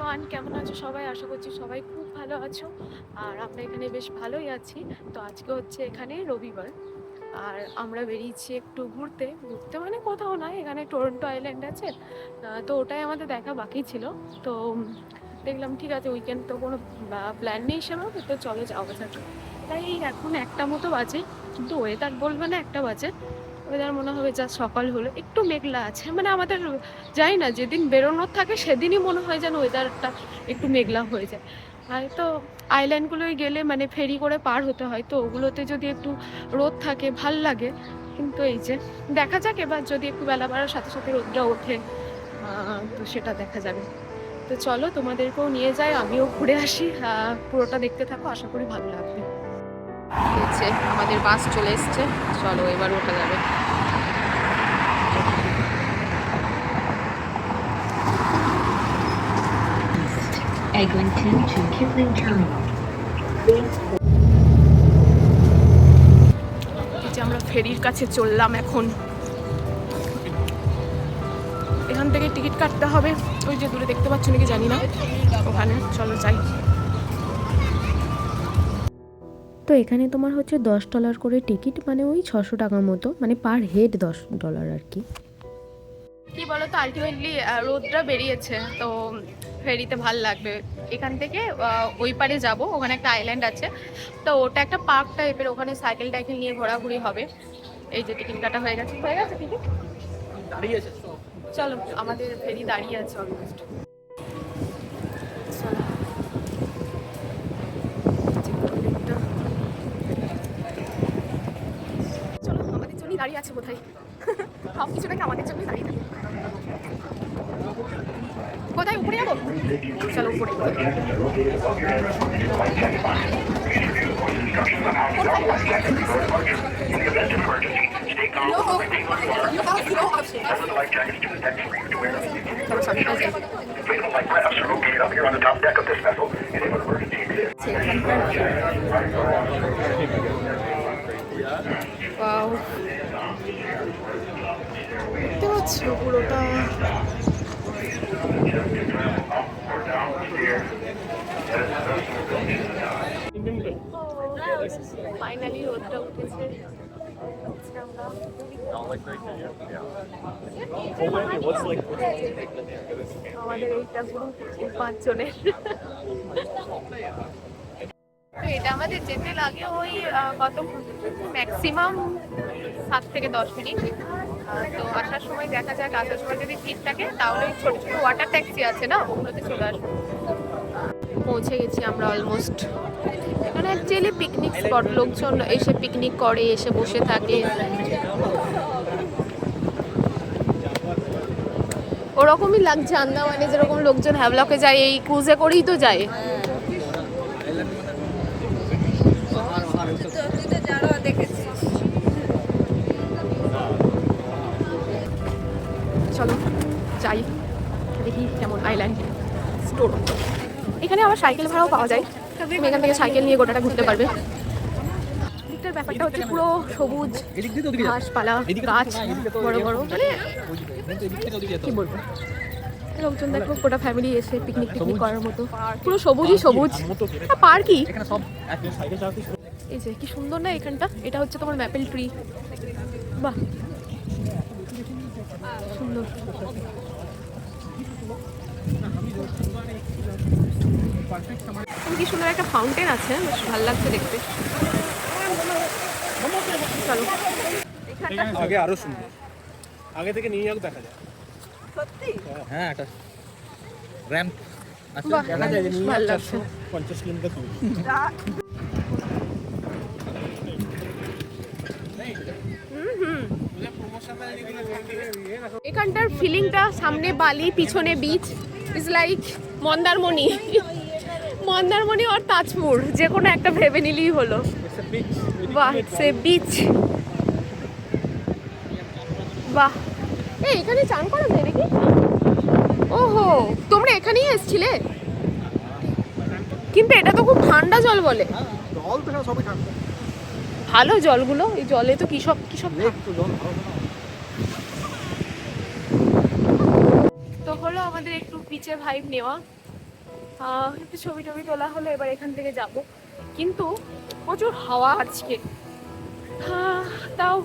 Everyone, কেমন আছো সবাই? আশা করছি সবাই খুব ভালো আছো। আর আমরা এখানে বেশ ভালোই আছি। তো আজকে হচ্ছে এখানে রবিবার, আর আমরা বেরিয়েছি একটু ঘুরতে ঘুরতে মানে কোথাও নয়, এখানে টরন্টো আইল্যান্ড আছে। তো ওটাই আমাদের দেখা বাকি ছিল। তো দেখলাম ঠিক আছে, উইকেন্ড তো কোনো প্ল্যান নেই সেভাবে, তো চলো যাওয়া যাক। তাই এখন একটা মতো বাজে, কিন্তু ওয়েদার বলবে না একটা বাজে। ওয়েদার মনে হবে যা সকাল হলো, একটু মেঘলা আছে, মানে আমাদের যাই না, যেদিন বেরোনোর থাকে সেদিনই মনে হয় যেন ওয়েদারটা একটু মেঘলা হয়ে যায়। আর তো আইল্যান্ডগুলোয় গেলে মানে ফেরি করে পার হতে হয়, তো ওগুলোতে যদি একটু রোদ থাকে ভাল লাগে। কিন্তু এই যে দেখা যাক, এবার যদি একটু বেলা বাড়ার সাথে সাথে রোদটা ওঠে তো সেটা দেখা যাবে। তো চলো তোমাদেরকেও নিয়ে যাই, আমিও ঘুরে আসি। পুরোটা দেখতে থাকো, আশা করি ভালো লাগবে। আমাদের বাস চলে এসছে, চলো এবার ওঠা যাবে। Eglinton to Kipling Terminal. এই যে আমরা ফেরির কাছে চললাম এখন। এখান থেকে টিকিট কাটতে হবে, ওই যে দূরে দেখতে পাচ্ছ নাকি জানি না, ওখানে চলো যাই। তো এখানে তোমার হচ্ছে $10 করে টিকিট, মানে ওই 600 টাকা মতো, মানে পার হেড $10 আর কি। কি বলতো, আলটিমেটলি রোদটা বেরিয়েছে, তো ফেরিতে ভাল লাগবে। এখান থেকে ওই পারে যাব, ওখানে একটা আইল্যান্ড আছে, তো ওটা একটা পার্ক টাইপের, ওখানে সাইকেল টাইকেল নিয়ে ঘোরাঘুরি হবে। এই যে টিকিট কাটা হয়ে গেছে টিকিট দাঁড়িয়ে আছে। চলো, আমাদের ফেরি দাঁড়িয়ে আছে অলমোস্ট। চলো, আমাদের জন্যই দাঁড়িয়ে আছে কোথায়, সব কিছু নাকি আমাদের জন্যই দাঁড়িয়ে থাকে। কোথায় উপরে যাবো? চলো উপরে। দেখতে পাচ্ছ পুরোটা। ফাইনালি রোদটা উঠেছে। আমাদের এইটা গ্রুপ 5 জনের। এটা আমাদের যেতে লাগে ওই কত, ম্যাক্সিমাম 7 থেকে 10 মিনিট। তো আসার সময় দেখা যাক, আসার সময় যদি ভিড় থাকে তাহলে ছোট ছোট ওয়াটার ট্যাক্সি আছে না, ওগুলোতে চলে আসবো। পৌঁছে গেছি আমরা অলমোস্ট। এখানে অ্যাকচুয়ালি পিকনিক স্পট, লোকজন এসে পিকনিক করে, এসে বসে থাকে। ওরকমই লাগছে আন্দামানে যেরকম লোকজন হ্যাভলকে যায়, এই ক্রুজে করেই তো যায়। চলো যাই, দেখি কেমন আইল্যান্ড স্টোর। এখানে আবার সাইকেল ভাড়াও পাওয়া যায়, তুমি এখান থেকে সাইকেল নিয়ে গোটাটা ঘুরতে পারবে। এদিকটার ব্যাপারটা হচ্ছে পুরো সবুজ ঘাসপালা, গাছ বড় বড়, মানে কি বলবো, লোকজন দেখো গোটা ফ্যামিলি এসে পিকনিক টিকনিক করার মতো, পুরো সবুজই সবুজ। পার্কই, এই যে কি সুন্দর না এখানটা। এটা হচ্ছে তোমার ম্যাপেল ট্রি, বাহ সুন্দর। কি সুন্দর একটা ফাউন্টেন আছে, বেশ ভালো লাগছে দেখতে। চলো, আগে আরো সুন্দর, আগে থেকে নিয়ে যাও দেখা যায়। সত্যি? হ্যাঁ, একটা র‍্যাম্প আছে, দেখা যায় যে নিয়ে 450 কিলোমিটার দূর। এখানটার ফিলিংটা, সামনে বালি পিছনে beach, is like Mandarmani. Mandarmani আর তাজপুর, যে কোনো একটা ভেবে নিলেই হলো। বাহ, সে বিচ, বাহ। এখানে চান করা যায় নাকি? ওহো, তোমরা এখানেই এসেছিলে? কিন্তু এটা তো খুব ঠান্ডা জল বলে। জল তো সবই ঠান্ডা, ভালো জলগুলো, এই জলে তো কি সব তো হলো আমাদের একটু বিচে ভাইব নেওয়া। একটু ছবি টবি তোলা হলো, এবার এখান থেকে যাব। কিন্তু প্রচুর হাওয়া আজকে, তাও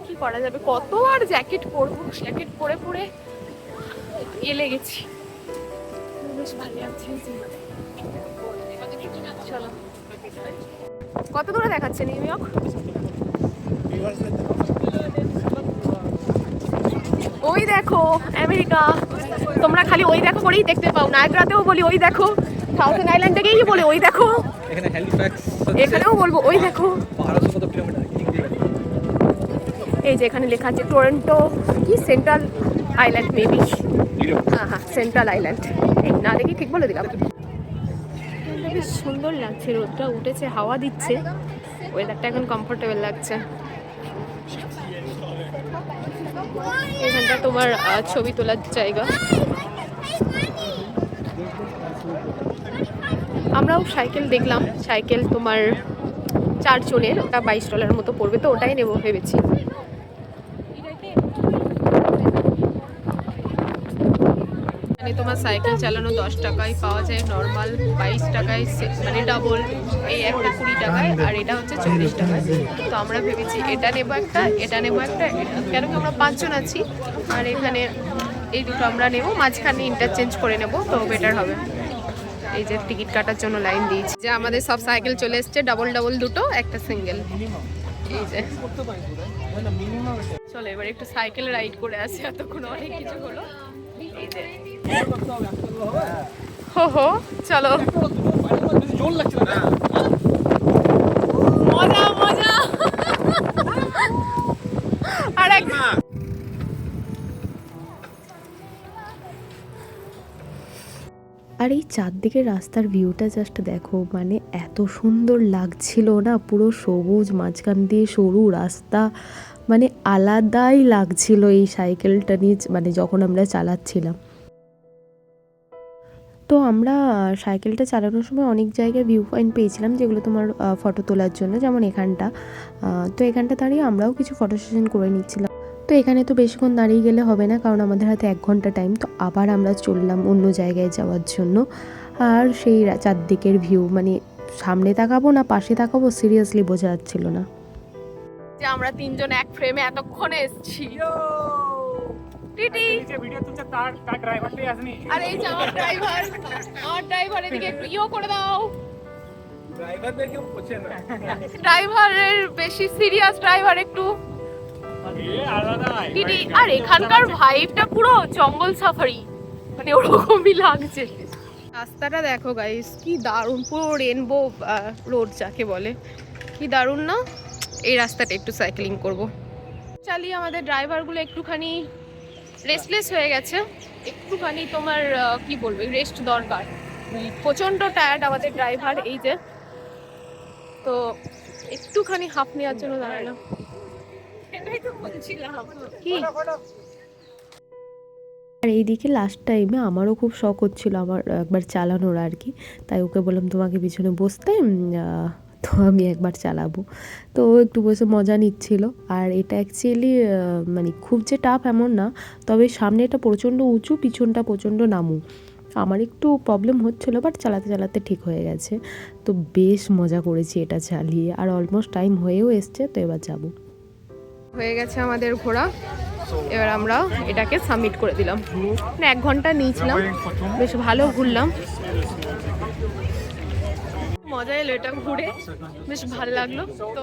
কি করা যাবে, কত আর জ্যাকেট পরবো, জ্যাকেট পরে পরে এলে গেছি। বেশ ভালো লাগছে। চলো, কত দূরে দেখাচ্ছে নিউ ইয়র্ক? ওই দেখো আমেরিকা। তোমরা খালি ওই দেখো করেই দেখতে পাও, নায়াগ্রাতেও বলি ওই দেখো, সাউথেন আইল্যান্ড থেকেই বলি ওই দেখো, এখানে হ্যালিফ্যাক্স, এখানেও বলবো ওই দেখো। 1200 কত কিলোমিটার। এই যে এখানে লেখা আছে টরন্টো কি সেন্ট্রাল আইল্যান্ড, মেবি। হ্যাঁ, সেন্ট্রাল আইল্যান্ড। এই না দেখি ঠিক বলে দিলাম। বেশ সুন্দর লাগছে, রোদটা উঠেছে, হাওয়া দিচ্ছে, ওয়েদারটা এখন কমফোর্টেবল লাগছে। এখানটা তোমার ছবি তোলার জায়গা। আমরাও সাইকেল দেখলাম, সাইকেল তোমার 4 জনের, ওটা $22 মতো পড়বে, তো ওটাই নেবো ভেবেছি। মানে তোমার সাইকেল চালানো 10 টাকায় পাওয়া যায়, নর্মাল 22 টাকায়, মানে ডাবল এই একটা 20 টাকায়, আর এটা হচ্ছে 40 টাকায়। তো আমরা ভেবেছি এটা নেবো একটা, এটা নেবো একটা, কেন কি আমরা 5 জন আছি, আর এখানে এই দুটো আমরা নেবো, মাঝখানে ইন্টারচেঞ্জ করে নেবো, তো বেটার হবে। এই যে টিকিট কাটার জন্য লাইন দিয়েছি, যে আমাদের সব সাইকেল চলে এসছে, ডাবল ডাবল দুটো, একটা সিঙ্গেল। এই যে চলো এবার একটু সাইকেল রাইড করে আসি, এতক্ষণ অনেক কিছু হলো। এই যে হো চলো, জোর লাগছে না, মজা মজা। আর এক আর এই চারদিকের রাস্তার ভিউটা জাস্ট দেখো, মানে এত সুন্দর লাগছিল না, পুরো সবুজ, মাঝখান দিয়ে সরু রাস্তা, মানে আলাদাই লাগছিল এই সাইকেলটা নিয়ে, মানে যখন আমরা চালাচ্ছিলাম। তো আমরা সাইকেলটা চালানোর সময় অনেক জায়গায় ভিউ পয়েন্ট পেয়েছিলাম, যেগুলো তোমার ফটো তোলার জন্য, যেমন এখানটা। তো এখানটা দাঁড়িয়ে আমরাও কিছু ফটো সেশন করে নিচ্ছিলাম। তো এখানে তো বেশিক্ষণ দাঁড়িয়ে গেলে হবে না, কারণ আমাদের হাতে 1 ঘন্টা টাইম, তো আবার আমরা চললাম অন্য জায়গায় যাওয়ার জন্য। আর সেই চারদিকের ভিউ, মানে সামনে তাকাবো না পাশে তাকাবো, সিরিয়াসলি বোঝা যাচ্ছিল না। যে আমরা 3 জন এক ফ্রেমে এতক্ষণে এসেছি। টিটি ভিডিও তুলছে, তার ড্রাইভারটাই আসেনি। আর এই যে আমার ড্রাইভার এদিকে একটু ইও করে দাও। ড্রাইভারদেরকে পছন্দ না, ড্রাইভারের বেশি সিরিয়াস ড্রাইভার একটু টিটি। আর এখানকার ভাইবটা পুরো জঙ্গল সাফারি, মানে ওরকমই লাগছে। রাস্তাটা দেখো গাইস, কি দারুণ, পুরো রেনবো রোড যাকে বলে, কি দারুণ না। এই রাস্তাটা একটু সাইক্লিং করব। চালিয়ে আমাদের ড্রাইভারগুলো একটুখানি রেস্টলেস হয়ে গেছে, একটুখানি তোমার কি বলবো, রেস্ট দরকার, প্রচণ্ড টায়ার্ড আমাদের ড্রাইভার। এই যে তো একটুখানি হাফ নেওয়ার জন্য দাঁড়ালাম। কি আর এইদিকে লাস্ট টাইমে আমারও খুব শখ হচ্ছিল আমার একবার চালানোর আর কি, তাই ওকে বললাম তোমাকে পিছনে বসতে, তো আমি একবার চালাবো। তো ও একটু বসে মজা নিচ্ছিল। আর এটা অ্যাকচুয়ালি মানে খুব যে টাফ এমন না, তবে সামনেটা প্রচণ্ড উঁচু, পিছনটা প্রচণ্ড নামু। আমার একটু প্রবলেম হচ্ছিলো, বাট চালাতে চালাতে ঠিক হয়ে গেছে। তো বেশ মজা করেছি এটা চালিয়ে, আর অলমোস্ট টাইম হয়েও এসছে, তো এবার যাবো। হয়ে গেছে আমাদের ঘোরা, এবার আমরা এটাকে সাবমিট করে দিলাম। 1 ঘন্টা নিয়েছিলাম, বেশ ভালো ঘুরলাম, মজা এলো এটা ঘুরে, বেশ ভালো লাগলো। তো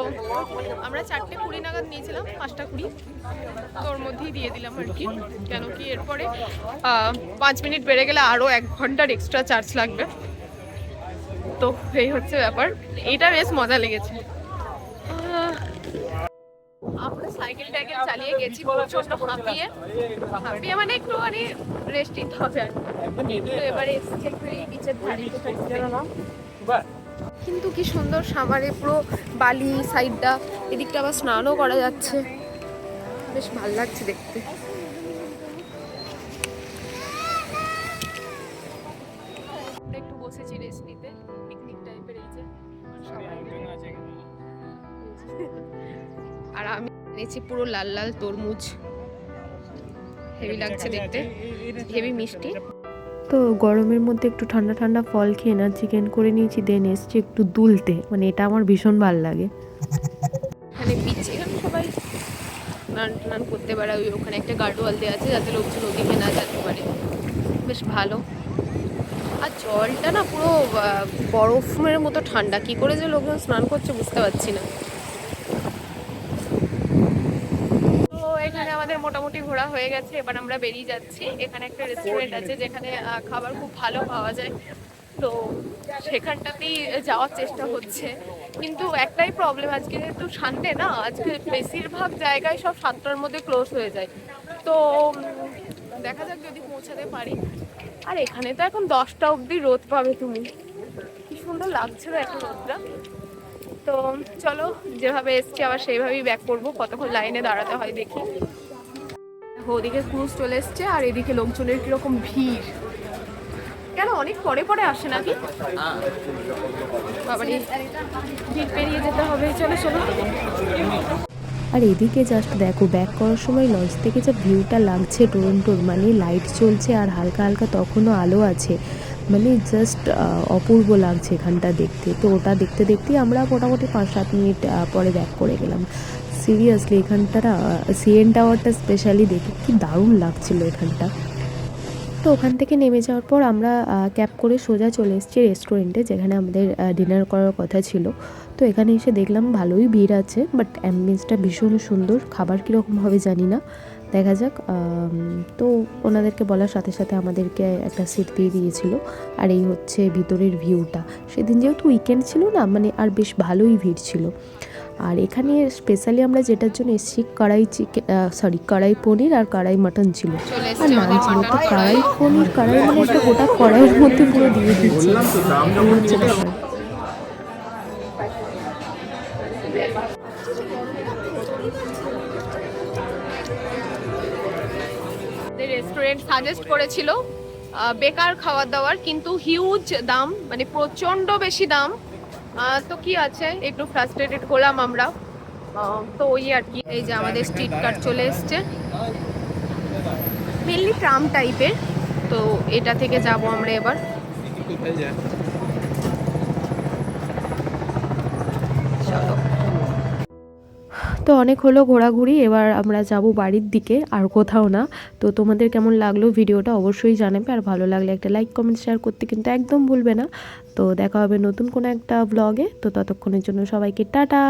আমরা 4:20 নাগাদ নিয়েছিলাম, 5:20, তো ওর মধ্যেই দিয়ে দিলাম আর কি, কেন কি এরপরে 5 মিনিট বেড়ে গেলে আরও 1 ঘন্টার এক্সট্রা চার্জ লাগবে। তো এই হচ্ছে ব্যাপার, এটা বেশ মজা লেগেছে। আমরা সাইকেল টাইকেল চালিয়ে গেছি, প্রচন্ড হাঁপিয়ে মানে একটুখানি রেস্ট নিতে হবে আর কি। তো এবারে নিচের ধারে কিন্তু কি সুন্দর সামারে পুরো বালি সাইডটা, এদিকটা আবার স্নানও করা যাচ্ছে, বেশ ভালো লাগছে দেখতে। একটু বসেছি রেস্ট নিতে, পিকনিক টাইপের। এই যে আর আমি এনেছি পুরো লাল লাল তরমুজ, হেভি লাগছে দেখতে, হেভি মিষ্টি। তো গরমের মধ্যে একটু ঠান্ডা ঠান্ডা ফল খেয়ে চিকেন করে নিয়েছি, দেন এসছি একটু দুলতে, মানে এটা আমার ভীষণ ভালো লাগে। এখানে বিচে এখানে সবাই স্নান টান করতে পারে, ওই ওখানে একটা গার্ডওয়াল দেওয়া আছে যাতে লোকজন ওদিকে না যেতে পারে, বেশ ভালো। আর জলটা না পুরো বরফের মতো ঠান্ডা, কি করে যে লোকজন স্নান করছে বুঝতে পারছি না। তো এখানে আমাদের মোটামুটি ঘোরা হয়ে গেছে, এবার আমরা বেরিয়ে যাচ্ছি। এখানে একটা রেস্টুরেন্ট আছে যেখানে খাবার খুব ভালো পাওয়া যায়, তো সেখানটাতেই যাওয়ার চেষ্টা হচ্ছে। কিন্তু একটাই প্রবলেম, আজকে যেহেতু সানডে না, আজকে বেশিরভাগ জায়গায় সব 7টার মধ্যে ক্লোজ হয়ে যায়। তো দেখা যাক যদি পৌঁছাতে পারি। আর এখানে তো এখন 10টা অবধি রোদ পাবে তুমি, কি সুন্দর লাগছে না এখন রোদটা। তো চলো, যেভাবে এসছি আবার সেইভাবেই ব্যাক করবো, কতক্ষণ লাইনে দাঁড়াতে হয় দেখি। ওদিকে ক্রুজ চলে এসছে আর এদিকে লোকজনের কিরকম ভিড়, কেন অনেক পরে পরে আসে নাকি বাবারে, ভিড় পেরিয়ে যেতে হবে। চলো চলো। আর এদিকে জাস্ট দেখো, ব্যাক করার সময় লঞ্চ থেকে যে ভিউটা লাগছে টরন্টোর, মানে লাইট চলছে আর হালকা হালকা তখনও আলো আছে, মানে জাস্ট অপূর্ব লাগছে এখানটা দেখতে। তো ওটা দেখতে দেখতেই আমরা মোটামুটি 5-7 মিনিট পরে ব্যাক করে গেলাম। সিরিয়াসলি এখানটা না, সিএন টাওয়ারটা স্পেশালি দেখে কি দারুণ লাগছিল এখানটা। তো ওখান থেকে নেমে যাওয়ার পর আমরা ক্যাব করে সোজা চলে এসেছি রেস্টুরেন্টে, যেখানে আমাদের ডিনার করার কথা ছিল। তো এখানে এসে দেখলাম ভালোই ভিড় আছে, বাট অ্যাম্বিয়েন্সটা ভীষণ সুন্দর। খাবার কীরকম হবে জানি না, দেখা যাক। তো ওনাদেরকে বলার সাথে সাথে আমাদেরকে একটা সিট দিয়ে দিয়েছিল। আর এই হচ্ছে ভিতরের ভিউটা। সেদিন যেহেতু উইকেন্ড ছিল না, মানে আর বেশ ভালোই ভিড় ছিল। আর এখানে স্পেশালি আমরা যেটার জন্য এসেছি, কড়াই পনির আর কড়াই মাটন ছিল। আর নান ছিল। তো কড়াই পনির, কড়াই মানে একটা গোটা কড়াইয়ের মধ্যে পুরো দিয়ে দিচ্ছে, এই হচ্ছে ব্যাপার। রেস্টুরেন্ট সাজেস্ট করেছিল বেকার খাবার দাবার, কিন্তু হিউজ দাম, মানে প্রচন্ড বেশি দাম। তো কি আছে, একটু ফ্রাস্ট্রেটেড হলাম আমরা। তো ওই আর কি। এই যে আমাদের স্ট্রিট কার চলে এসছে, মেনলি ট্রাম টাইপের। তো এটা থেকে যাব আমরা এবার। চলো। তো অনেক হলো ঘোরাঘুরি, এবার আমরা যাব বাড়ির দিকে, আর কোথাও না। তো তোমাদের কেমন লাগলো ভিডিওটা অবশ্যই জানাবে, আর ভালো লাগলে একটা লাইক কমেন্ট শেয়ার করতে কিন্তু একদম ভুলবে না। তো দেখা হবে নতুন কোনো একটা ব্লগে। তো ততক্ষণের জন্য সবাইকে টাটা।